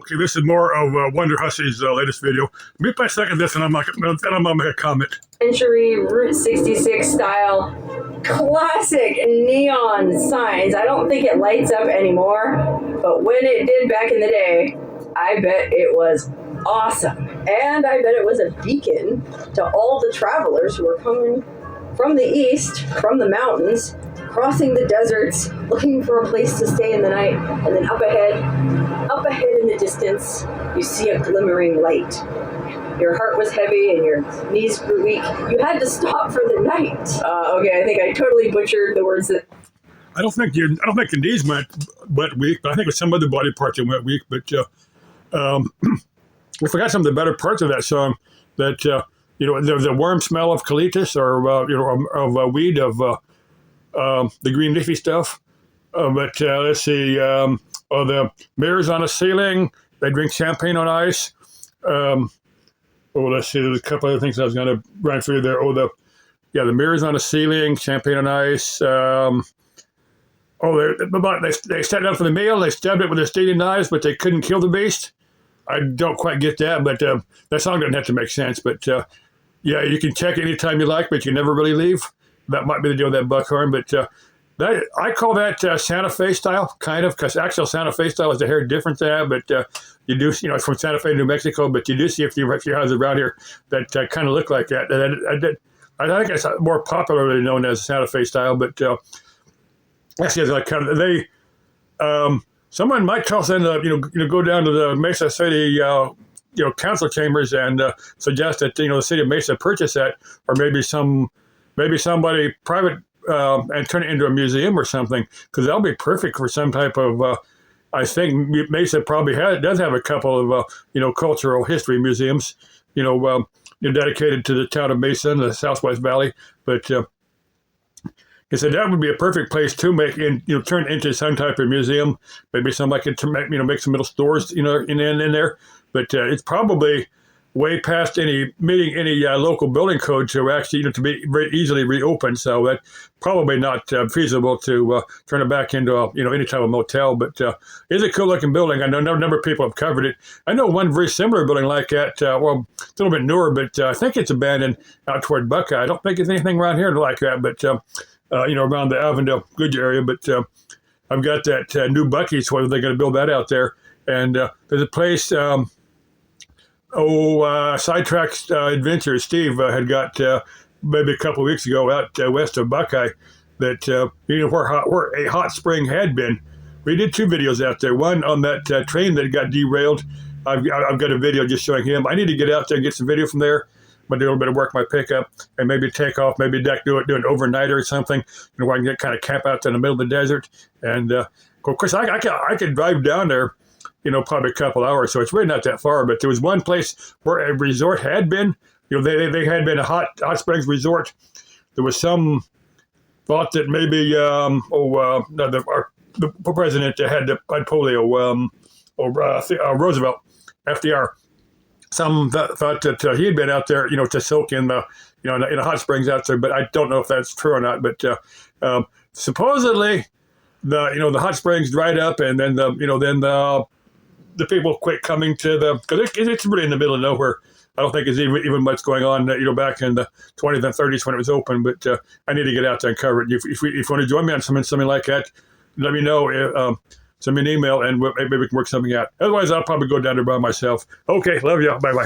Okay, this is more of Wonder Hussey's latest video. Let me play a second of this, and I'm gonna make a comment. Century Route 66 style classic neon signs. I don't think it lights up anymore, but when it did back in the day, I bet it was awesome. And I bet it was a beacon to all the travelers who were coming from the east, from the mountains, crossing the deserts, looking for a place to stay in the night. And then up ahead in the distance, you see a glimmering light. Your heart was heavy and your knees grew weak. You had to stop for the night. Okay, I think I totally butchered the words that. I don't think the knees went weak, but I think it was some other body parts that went weak. But we forgot some of the better parts of that song. That the warm smell of colitis, or of weed, of the green leafy stuff. But let's see. The mirrors on the ceiling. They drink champagne on ice. Let's see. There's a couple other things I was going to run through there. The mirrors on the ceiling, champagne on ice. They sat down for the meal. They stabbed it with their steely knives, but they couldn't kill the beast. I don't quite get that, but that song doesn't have to make sense. But you can check anytime you like, but you never really leave. That might be the deal with that buckhorn, but I call that Santa Fe style, kind of, because actual Santa Fe style is a hair different than that, but you do, it's from Santa Fe, New Mexico, but you do see a few houses around here that kind of look like that. I think it's more popularly known as Santa Fe style, but actually, like someone might tell us go down to the Mesa City council chambers and suggest that the city of Mesa purchase that, or maybe somebody private and turn it into a museum or something, because that'll be perfect for some type of. I think Mesa probably does have a couple of cultural history museums, dedicated to the town of Mesa and the Southwest Valley, but. He said that would be a perfect place to turn into some type of museum. Maybe somebody could make some little stores in there. But it's probably way past any local building code to actually to be very easily reopened. So that's probably not feasible to turn it back into any type of motel. But it's a cool looking building. I know a number of people have covered it. I know one very similar building like that. A little bit newer, but I think it's abandoned out toward Buckeye. I don't think there's anything around here like that, but. Around the Avondale Goodyear area, but I've got that new Buc-ee's, whether they're going to build that out there. And there's a place, Sidetracked Adventures, Steve had got maybe a couple of weeks ago out west of Buckeye, that where a hot spring had been. We did two videos out there. One on that train that got derailed. I've got a video just showing him. I need to get out there and get some video from there. But do a little bit of work my pickup and maybe take off, maybe do an overnight or something, where I can kind of camp out in the middle of the desert. And of course, I could drive down there, probably a couple hours, so it's really not that far. But there was one place where a resort had been, they had been a hot springs resort. There was some thought that maybe the president had polio, Roosevelt, FDR. Some thought that he had been out there, to soak in the, in the hot springs out there, but I don't know if that's true or not. But supposedly, the hot springs dried up, and then the people quit coming to because it's really in the middle of nowhere. I don't think there's even much going on, back in the 20s and 30s when it was open. But I need to get out there and cover it. If you want to join me on something like that, let me know. Send me an email and maybe we can work something out. Otherwise, I'll probably go down there by myself. Okay, love you. Bye-bye.